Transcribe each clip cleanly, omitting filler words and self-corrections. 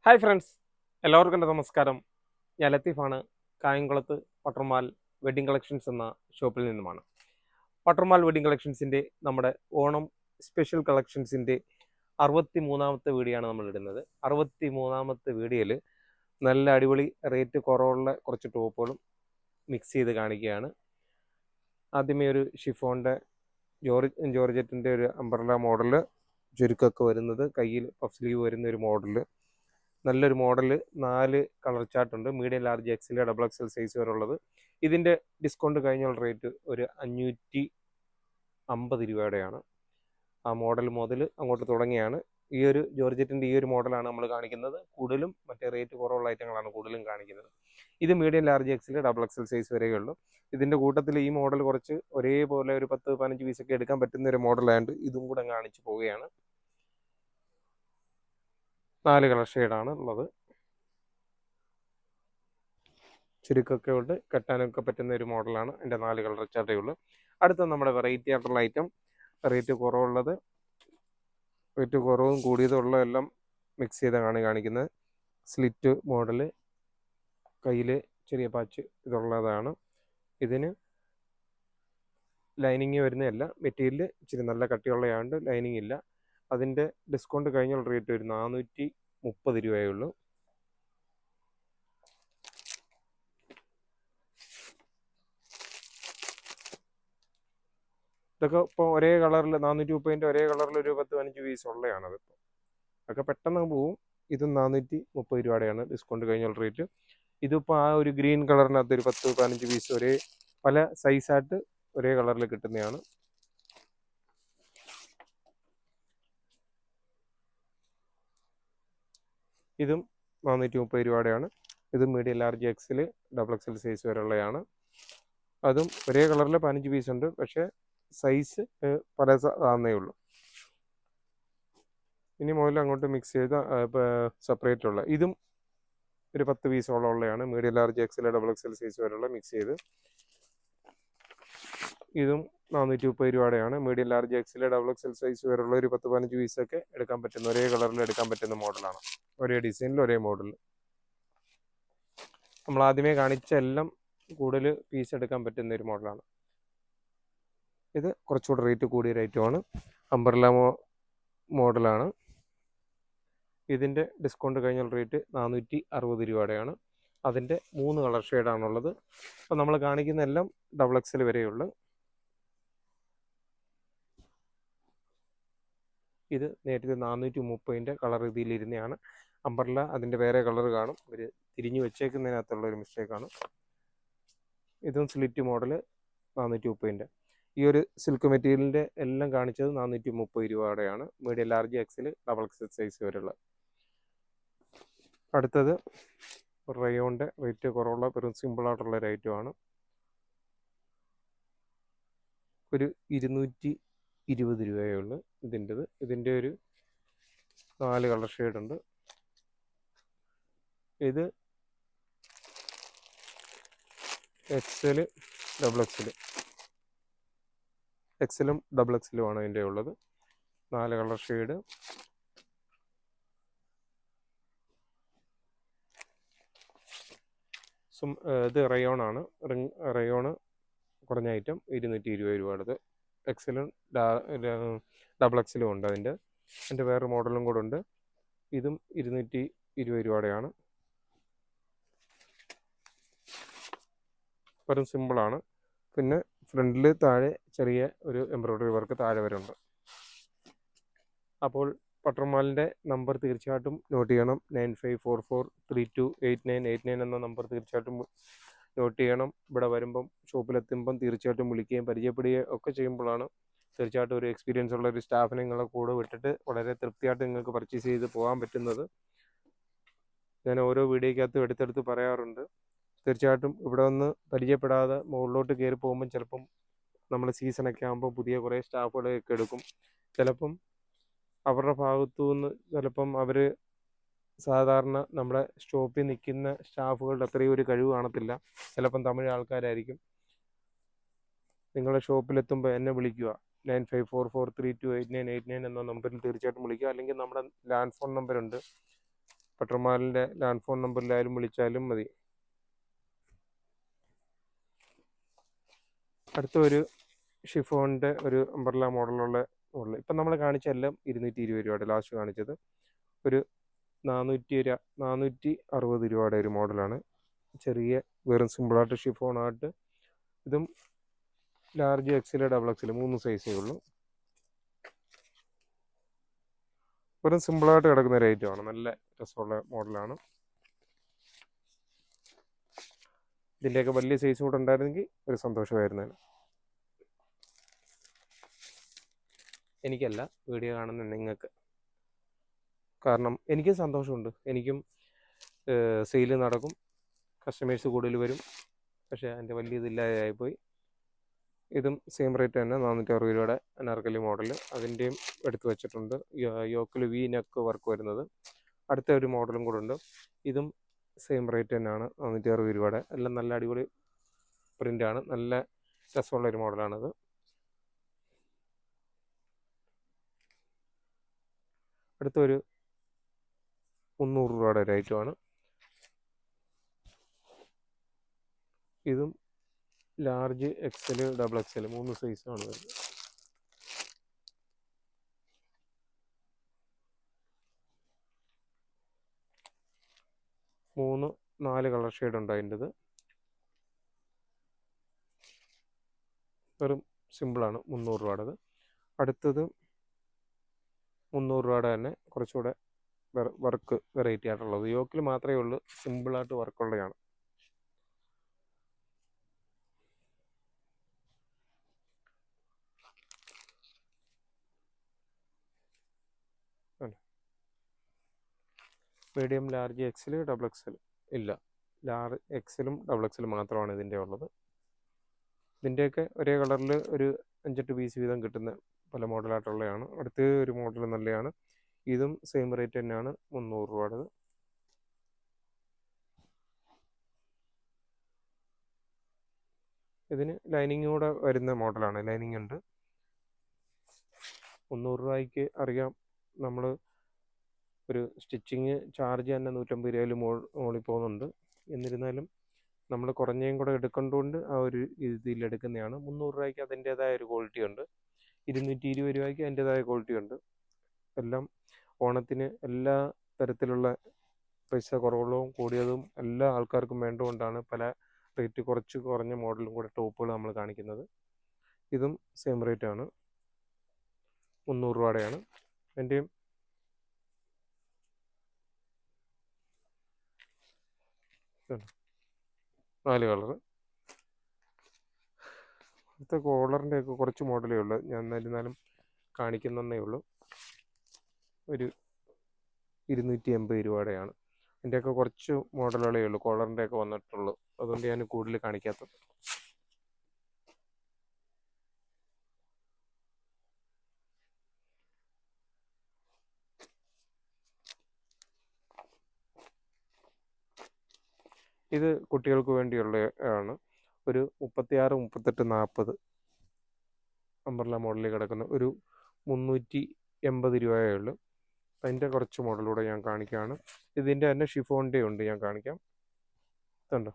Hi friends, എല്ലാവർക്കും എൻ്റെ നമസ്കാരം. ഞാൻ ലത്തീഫാണ്. കായംകുളത്ത് പട്ടർമാൽ വെഡ്ഡിംഗ് കളക്ഷൻസ് എന്ന ഷോപ്പിൽ നിന്നുമാണ്. പട്ടർമാൽ വെഡ്ഡിംഗ് കളക്ഷൻസിൻ്റെ നമ്മുടെ ഓണം സ്പെഷ്യൽ കളക്ഷൻസിൻ്റെ 63ാമത്തെ വീഡിയോ ആണ് നമ്മൾ ഇടുന്നത്. 63ാമത്തെ വീഡിയോയിൽ നല്ല അടിപൊളി റേറ്റ് കുറവുള്ള കുറച്ച് ടോപ്പുകളും മിക്സ് ചെയ്ത് കാണിക്കുകയാണ്. ആദ്യമേ ഒരു ഷിഫോണിൻ്റെ ജോർജറ്റിൻ്റെ ഒരു അംബ്രല മോഡൽ, ചുരുക്കമൊക്കെ വരുന്നത്, കയ്യിൽ പഫ് സ്ലീവ് വരുന്ന ഒരു മോഡൽ, നല്ലൊരു മോഡൽ. 4 കളർ ചാർട്ടുണ്ട്. മീഡിയം, ലാർജ്, എക്സിൽ, ഡബിൾ എക്സൽ സൈസ് വരെ ഉള്ളത്. ഇതിൻ്റെ ഡിസ്കൗണ്ട് കഴിഞ്ഞുള്ള റേറ്റ് ഒരു 550 രൂപയുടെയാണ്. ആ മോഡൽ മുതൽ അങ്ങോട്ട് തുടങ്ങിയാണ്. ഈ ഒരു ജോർജറ്റിൻ്റെ ഈ ഒരു മോഡലാണ് നമ്മൾ കാണിക്കുന്നത്. കൂടുതലും മറ്റേ റേറ്റ് കുറവുള്ള ഐറ്റങ്ങളാണ് കൂടുതലും കാണിക്കുന്നത്. ഇത് മീഡിയം, ലാർജ്, എക്സിൽ, ഡബിൾ എക്സൽ സൈസ് വരെയുള്ളൂ. ഇതിൻ്റെ കൂട്ടത്തിൽ ഈ മോഡൽ കുറച്ച് ഒരേപോലെ ഒരു 10-15 പീസൊക്കെ എടുക്കാൻ പറ്റുന്ന ഒരു മോഡലായതുകൊണ്ട് ഇതും കൂടെ കാണിച്ചു പോവുകയാണ്. 4 കളർ ഷെയ്ഡാണ് ഉള്ളത്. ചുരുക്കമൊക്കെ ഉണ്ട്, കെട്ടാനൊക്കെ പറ്റുന്ന ഒരു മോഡലാണ്. എൻ്റെ 4 കളർ ചാർട്ടേ ഉള്ളൂ. അടുത്ത നമ്മുടെ വെറൈറ്റി ആയിട്ടുള്ള ഐറ്റം, റേറ്റ് കുറവുള്ളത്, റേറ്റ് കുറവും കൂടിയതും ഉള്ള എല്ലാം മിക്സ് ചെയ്താണ് കാണിക്കുന്നത്. സ്ലിറ്റ് മോഡൽ, കയ്യിൽ ചെറിയ പാച്ച് ഇതുള്ളതാണ്. ഇതിന് ലൈനിങ് വരുന്നതല്ല, മെറ്റീരിയൽ ഇച്ചിരി നല്ല കട്ടിയുള്ളതാണ്ട് ലൈനിങ് ഇല്ല. അതിൻ്റെ ഡിസ്കൗണ്ട് കഴിഞ്ഞുള്ള റേറ്റ് ഒരു 430 രൂപയേ ഉള്ളൂ. ഇതൊക്കെ ഇപ്പോൾ ഒരേ കളറിൽ 430 ഒരേ കളറിൽ ഒരു 10-15 പീസ് ഉള്ളതാണ്. അതിപ്പോൾ അതൊക്കെ പെട്ടെന്ന് പോവും. ഇത് 430 രൂപയുടെയാണ് ഡിസ്കൗണ്ട് കഴിഞ്ഞുള്ള റേറ്റ്. ഇതിപ്പോൾ ആ ഒരു ഗ്രീൻ കളറിനകത്ത് ഒരു 10-15 പീസ് ഒരേ പല സൈസായിട്ട് ഒരേ കളറിൽ കിട്ടുന്നതാണ്. ഇതും 430 രൂപയുടെയാണ്. ഇത് മീഡിയം, ലാർജ്, എക്സിൽ, ഡബിൾ എക്സൽ സൈസ് വരെയുള്ളതാണ്. അതും ഒരേ കളറിൽ 15 പീസ് ഉണ്ട്, പക്ഷേ സൈസ് പല ആന്നേ ഉള്ളൂ. ഇനി മുതൽ അങ്ങോട്ട് മിക്സ് ചെയ്ത സെപ്പറേറ്റ് ഉള്ള ഇതും ഒരു 10 പീസോളം ഉള്ളതാണ്. മീഡിയം, ലാർജ്, എക്സിൽ, ഡബിൾ എക്സൽ സൈസ് വരെയുള്ള മിക്സ് ചെയ്ത് ഇതും 430 രൂപയുടെയാണ്. മീഡിയം, ലാർജ്, എക്സിൽ, ഡബിൾ എക്സൽ സൈസ് വരെയുള്ള ഒരു 10-15 പീസൊക്കെ എടുക്കാൻ പറ്റുന്ന, ഒരേ കളറിൽ എടുക്കാൻ പറ്റുന്ന മോഡലാണ്. ഒരേ ഡിസൈനിൽ ഒരേ മോഡൽ. നമ്മൾ ആദ്യമേ കാണിച്ച എല്ലാം കൂടുതൽ പീസ് എടുക്കാൻ പറ്റുന്ന ഒരു മോഡലാണ്. ഇത് കുറച്ചുകൂടെ റേറ്റ് കൂടിയ ഒരു ഐറ്റമാണ്. അംബ്രല മോഡലാണ്. ഇതിൻ്റെ ഡിസ്കൗണ്ട് കഴിഞ്ഞുള്ള റേറ്റ് 460 രൂപയുടെയാണ്. അതിൻ്റെ 3 കളർ ഷെയ്ഡാണുള്ളത്. അപ്പോൾ നമ്മൾ കാണിക്കുന്ന എല്ലാം ഡബിൾ എക്സൽ വരെയുള്ളൂ. ഇത് നേരത്തെ 430 കളർ ഇതിലിരുന്നതാണ്. അംബ്രല അതിൻ്റെ വേറെ കളർ കാണും, ഒരു തിരിഞ്ഞു വെച്ചേക്കുന്നതിനകത്തുള്ള ഒരു മിസ്റ്റേക്കാണ്. ഇതും സ്ലിറ്റ് മോഡൽ 430. ഈ ഒരു സിൽക്ക് മെറ്റീരിയലിൻ്റെ എല്ലാം കാണിച്ചത് 430 രൂപയുടെയാണ്. മീഡിയം, ലാർജ്, എക്സിൽ, ഡബിൾ എക്സൽ സൈസ് വരെയുള്ള. അടുത്തത് റയോണിൻ്റെ റേറ്റ് കുറവുള്ള വെറും സിമ്പിളായിട്ടുള്ള ഒരു ഐറ്റമാണ്. ഒരു 220 രൂപയേ ഉള്ളൂ ഇതിൻ്റെത്. ഇതിൻ്റെ ഒരു 4 കളർ ഷെയ്ഡുണ്ട്. ഇത് എക്സൽ, ഡബിൾ എക്സൽ, എക്സലും ഡബിൾ എക്സലുമാണ് ഇതിൻ്റെ ഉള്ളത്. 4 കളർ ഷെയ്ഡ്. ഇത് റയോണാണ്. റയോണ് കുറഞ്ഞ ഐറ്റം 220 രൂപയുടേത്. എക്സലും ഡബിൾ എക്സലും ഉണ്ട്. അതിൻ്റെ വേറെ മോഡലും കൂടെ ഉണ്ട്. ഇതും 220 രൂപയുടെയാണ്. വെറും സിമ്പിളാണ്. പിന്നെ ഫ്രണ്ടിൽ താഴെ ചെറിയ ഒരു എംബ്രോയ്ഡറി വർക്ക് താഴെ വരെ ഉണ്ട്. അപ്പോൾ പട്ടർമാലിൻ്റെ നമ്പർ തീർച്ചയായിട്ടും നോട്ട് ചെയ്യണം. 9544328989 എന്ന നമ്പർ തീർച്ചയായിട്ടും നോട്ട് ചെയ്യണം. ഇവിടെ വരുമ്പം, ഷോപ്പിലെത്തുമ്പം തീർച്ചയായിട്ടും വിളിക്കുകയും പരിചയപ്പെടുകയും ഒക്കെ ചെയ്യുമ്പോഴാണ് തീർച്ചയായിട്ടും ഒരു എക്സ്പീരിയൻസ് ഉള്ള ഒരു സ്റ്റാഫിനെ നിങ്ങളെ കൂടെ വിട്ടിട്ട് വളരെ തൃപ്തിയായിട്ട് നിങ്ങൾക്ക് പർച്ചേസ് ചെയ്ത് പോകാൻ പറ്റുന്നത്. ഞാൻ ഓരോ വീഡിയോയ്ക്കകത്തും എടുത്തെടുത്ത് പറയാറുണ്ട്. തീർച്ചയായിട്ടും ഇവിടെ വന്ന് പരിചയപ്പെടാതെ മുകളിലോട്ട് കയറി പോകുമ്പം ചിലപ്പം നമ്മൾ സീസണൊക്കെ ആകുമ്പോൾ പുതിയ കുറേ സ്റ്റാഫുകളെയൊക്കെ എടുക്കും. ചിലപ്പം അവരുടെ ഭാഗത്തു നിന്ന് ചിലപ്പം അവർ സാധാരണ നമ്മുടെ സ്റ്റോപ്പിൽ നിൽക്കുന്ന സ്റ്റാഫുകളുടെ അത്രയും ഒരു കഴിവ് കാണത്തില്ല. ചിലപ്പം തമിഴ് ആൾക്കാരായിരിക്കും. നിങ്ങളുടെ ഷോപ്പിലെത്തുമ്പോൾ എന്നെ വിളിക്കുക. 9544328989 എന്ന നമ്പറിൽ തീർച്ചയായിട്ടും വിളിക്കുക. അല്ലെങ്കിൽ നമ്മുടെ ലാൻഡ് ഫോൺ നമ്പറുണ്ട്, പട്ടർമാലിൻ്റെ ലാൻഡ് ഫോൺ നമ്പറിലായാലും വിളിച്ചാലും മതി. അടുത്ത ഒരു ഷിഫോണിൻ്റെ ഒരു അംബ്രല്ല മോഡൽ. ഇപ്പം നമ്മൾ കാണിച്ചെല്ലാം 220 രൂപയുടെ, ലാസ്റ്റ് കാണിച്ചത് ഒരു 460 രൂപയുടെ ഒരു മോഡലാണ്. ചെറിയ വെറും സിമ്പിളായിട്ട് ഷിഫോണായിട്ട്. ഇതും ലാർജ്, എക്സൽ, ഡബിൾ എക്സൽ 3 സൈസേ ഉള്ളൂ. വെറും സിമ്പിളായിട്ട് കിടക്കുന്ന ഒരു ഐറ്റമാണ്. നല്ല രസമുള്ള മോഡലാണ്. ഇതിൻ്റെയൊക്കെ വലിയ സൈസ് കൂടെ ഉണ്ടായിരുന്നെങ്കിൽ ഒരു സന്തോഷമായിരുന്നേനെ. എനിക്കല്ല, വീഡിയോ കാണുന്ന നിങ്ങൾക്ക്. കാരണം എനിക്കും സന്തോഷമുണ്ട്. എനിക്കും സെയിൽ നടക്കും, കസ്റ്റമേഴ്സ് കൂടുതൽ വരും. പക്ഷേ അതിൻ്റെ വലിയ ഇതില്ലാതായിപ്പോയി. ഇതും സെയിം റേറ്റ് തന്നെ, 460 രൂപയുടെ അനാർക്കലി മോഡൽ. അതിൻ്റെയും എടുത്തു വെച്ചിട്ടുണ്ട്. യോക്കിൽ വി നെക്ക് വർക്ക് വരുന്നത്. അടുത്ത ഒരു മോഡലും കൂടെ ഉണ്ട്. ഇതും സെയിം റേറ്റ് തന്നെയാണ്, 460 രൂപയുടെ. എല്ലാം നല്ല അടിപൊളി പ്രിൻ്റാണ്. നല്ല രസമുള്ളൊരു മോഡലാണത്. അടുത്തൊരു 300 രൂപയുടെ ഒരു ഐറ്റമാണ്. ഇതും ലാർജ്, എക്സൽ, ഡബിൾ എക്സൽ 3 സൈസാണ് വരുന്നത്. 3-4 കളർ ഷെയ്ഡ് ഉണ്ട് അതിൻ്റെത്. വെറും സിമ്പിളാണ്, 300 രൂപയുടേത്. അടുത്തത് 300 രൂപയുടെ തന്നെ കുറച്ചുകൂടെ വർക്ക് വെറൈറ്റി ആയിട്ടുള്ളത്. യോക്കിൽ മാത്രമേ ഉള്ളൂ സിമ്പിളായിട്ട് വർക്കുള്ളതാണ്. Medium, large, XL, double XL ഇല്ല. ലാർജ്, എക്സലും ഡബിൾ എക്സലും മാത്രമാണ് ഇതിൻ്റെ ഉള്ളത്. ഇതിൻ്റെയൊക്കെ ഒരേ കളറിൽ ഒരു 5-8 പീസ് വീതം കിട്ടുന്ന പല മോഡലായിട്ടുള്ളതാണ്. അടുത്ത ഒരു മോഡൽ നല്ലതാണ്. ഇതും സെയിം റേറ്റ് തന്നെയാണ്, 300 രൂപയുടേത്. ഇതിന് ലൈനിങ് കൂടെ വരുന്ന മോഡലാണ്. ലൈനിങ് ഉണ്ട്. 300 രൂപയ്ക്ക് അറിയാം, നമ്മൾ ഒരു സ്റ്റിച്ചിങ് ചാർജ് തന്നെ 150 രൂപയിൽ മുകളിൽ പോകുന്നുണ്ട്. എന്നിരുന്നാലും നമ്മൾ കുറഞ്ഞേയും കൂടെ എടുക്കേണ്ടതുകൊണ്ട് ആ ഒരു രീതിയിൽ എടുക്കുന്നതാണ്. 300 രൂപയ്ക്ക് അതിൻ്റേതായ ഒരു ക്വാളിറ്റി ഉണ്ട്. 220 രൂപയ്ക്ക് അതിൻ്റേതായ ക്വാളിറ്റി ഉണ്ട്. എല്ലാം ഓണത്തിന് എല്ലാ തരത്തിലുള്ള പൈസ കുറവുള്ളതും കൂടിയതും എല്ലാ ആൾക്കാർക്കും വേണ്ടുകൊണ്ടാണ് പല റേറ്റ് കുറഞ്ഞ മോഡലും കൂടെ ടോപ്പുകൾ നമ്മൾ കാണിക്കുന്നത്. ഇതും സെയിം റേറ്റാണ്, 300 രൂപയുടെയാണ്. അതിൻ്റെയും 4 കളർ. അടുത്ത കോളറിൻ്റെ ഒക്കെ കുറച്ച് മോഡലേ ഉള്ളൂ. ഞാൻ എന്നിരുന്നാലും കാണിക്കുന്നതേ ഉള്ളൂ. ഒരു 280 രൂപയുടെയാണ്. ഇതിൻ്റെയൊക്കെ കുറച്ച് മോഡലുകളേ ഉള്ളൂ കോളറിൻ്റെ ഒക്കെ വന്നിട്ടുള്ളൂ. അതുകൊണ്ട് ഞാൻ കൂടുതൽ കാണിക്കാത്തത്. ഇത് കുട്ടികൾക്ക് വേണ്ടിയുള്ള ആണ്. ഒരു 36, 38, 40 അംബ്രല്ല മോഡലിൽ കിടക്കുന്ന ഒരു 380 രൂപയേ ഉള്ളൂ. അതിൻ്റെ കുറച്ച് മോഡലൂടെ ഞാൻ കാണിക്കുകയാണ്. ഇതിൻ്റെ തന്നെ ഷിഫോണിൻ്റെ ഉണ്ട്, ഞാൻ കാണിക്കാം. ഇതുണ്ടോ,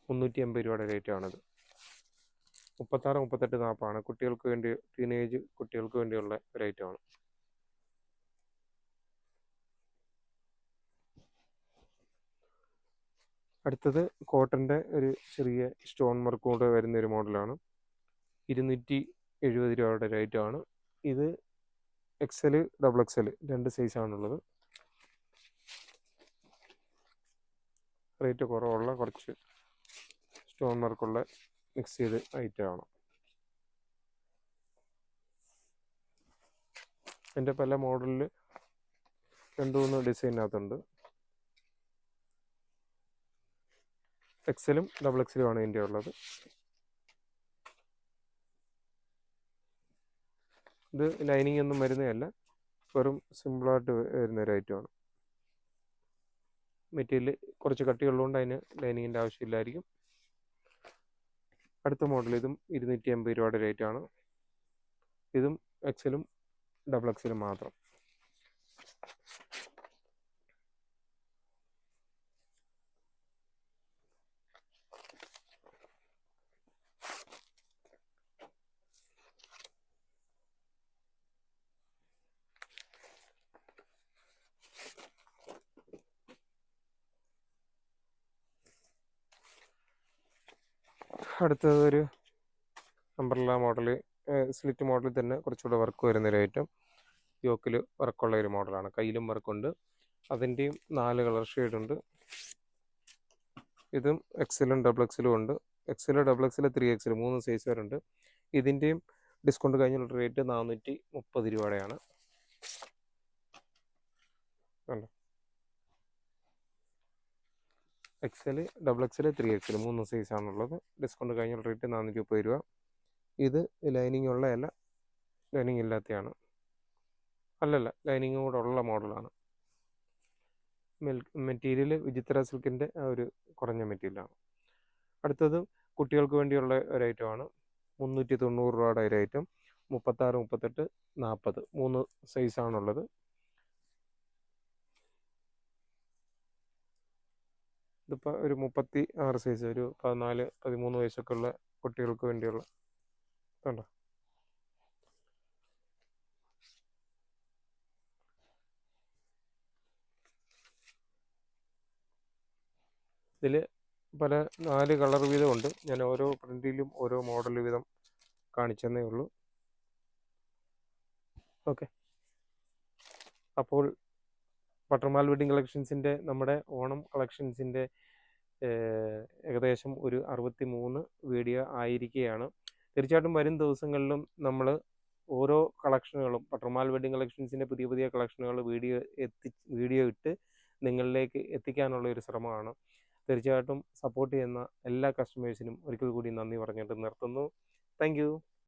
380 രൂപയുടെ റേറ്റാണിത്. 36, 38, 40 ആണ്. കുട്ടികൾക്ക് വേണ്ടി, ടീനേജ് കുട്ടികൾക്ക് വേണ്ടിയുള്ള ഒരു ഐറ്റമാണ്. അടുത്തത് കോട്ടൻ്റെ ഒരു ചെറിയ സ്റ്റോൺ വർക്ക് കൂടെ വരുന്നൊരു മോഡലാണ്. 270 രൂപയുടെ റേറ്റാണ്. ഇത് എക്സൽ, ഡബിൾ എക്സൽ 2 സൈസാണുള്ളത്. റേറ്റ് കുറവുള്ള കുറച്ച് സ്റ്റോൺ വർക്കുള്ള മിക്സ് ചെയ്ത് ഐറ്റമാണ്. എൻ്റെ പല മോഡലിൽ 2-3 ഡിസൈനകത്തുണ്ട്. എക്സലും ഡബിൾ എക്സലും ആണ് ഇതിൻ്റെ ഉള്ളത്. ഇത് ലൈനിങ് ഒന്നും വരുന്നതല്ല, വെറും സിമ്പിളായിട്ട് വരുന്ന ഒരു ഐറ്റമാണ്. മെറ്റീരിയൽ കുറച്ച് കട്ടിയുള്ളതുകൊണ്ട് അതിന് ലൈനിങ്ങിൻ്റെ ആവശ്യമില്ലായിരിക്കും. അടുത്ത മോഡൽ ഇതും 280 രൂപയുടെ റേറ്റാണ്. ഇതും എക്സലും ഡബിൾ എക്സിൽ മാത്രം. അടുത്തത് ഒരു അംബ്രല്ല മോഡൽ, സ്ലിറ്റ് മോഡലിൽ തന്നെ കുറച്ചുകൂടെ വർക്ക് വരുന്നൊരു ഐറ്റം. യോക്കിൽ വർക്കുള്ള ഒരു മോഡലാണ്, കയ്യിലും വർക്കുണ്ട്. അതിൻ്റെയും 4 കളർ ഷെയ്ഡുണ്ട്. ഇതും എക്സലും ഡബിൾ എക്സലും ഉണ്ട്. Excel, double XL, 3XL 3 size വരുന്നുണ്ട്. ഇതിൻ്റെയും ഡിസ്കൗണ്ട് കഴിഞ്ഞുള്ള റേറ്റ് 430 രൂപയുടെയാണ്. എക്സൽ, ഡബിൾ എക്സൽ, 3XL 3 സൈസാണുള്ളത്. ഡിസ്കൗണ്ട് കഴിഞ്ഞുള്ള റേറ്റ് 430 രൂപ. ഇത് ലൈനിങ് ഉള്ളതല്ല, ലൈനിങ് ഇല്ലാത്തതാണ്. അല്ലല്ല, ലൈനിങ് കൂടെ ഉള്ള മോഡലാണ്. മെറ്റീരിയൽ വിചിത്ര സിൽക്കിൻ്റെ ഒരു കുറഞ്ഞ മെറ്റീരിയലാണ്. അടുത്തത് കുട്ടികൾക്ക് വേണ്ടിയുള്ള ഒരു ഐറ്റമാണ്. 390 രൂപയുടെ ഒരു ഐറ്റം. 36, 38, 40 3 സൈസാണുള്ളത്. ഇതിപ്പോൾ ഒരു 36 സൈസ്, ഒരു 14, 13 വയസ്സൊക്കെ ഉള്ള കുട്ടികൾക്ക് വേണ്ടിയുള്ള കണ്ടോ. ഇതിൽ പല 4 കളർ വീതമുണ്ട്. ഞാൻ ഓരോ പ്രിൻറ്റിലും ഓരോ മോഡൽ വീതം കാണിച്ചെന്നേ ഉള്ളൂ. ഓക്കെ, അപ്പോൾ പട്ടർമാൽ വെഡിങ് കളക്ഷൻസിൻ്റെ നമ്മുടെ ഓണം കളക്ഷൻസിൻ്റെ ഏകദേശം ഒരു 63 വീഡിയോ ആയിരിക്കുകയാണ്. തീർച്ചയായിട്ടും വരും ദിവസങ്ങളിലും നമ്മൾ ഓരോ കളക്ഷനുകളും, പട്ടർമാൽ വെഡിങ് കളക്ഷൻസിൻ്റെ പുതിയ പുതിയ കളക്ഷനുകൾ വീഡിയോ ഇട്ട് നിങ്ങളിലേക്ക് എത്തിക്കാനുള്ള ഒരു ശ്രമമാണ്. തീർച്ചയായിട്ടും സപ്പോർട്ട് ചെയ്യുന്ന എല്ലാ കസ്റ്റമേഴ്സിനും ഒരിക്കൽ കൂടി നന്ദി പറഞ്ഞിട്ട് നിർത്തുന്നു. Thank you.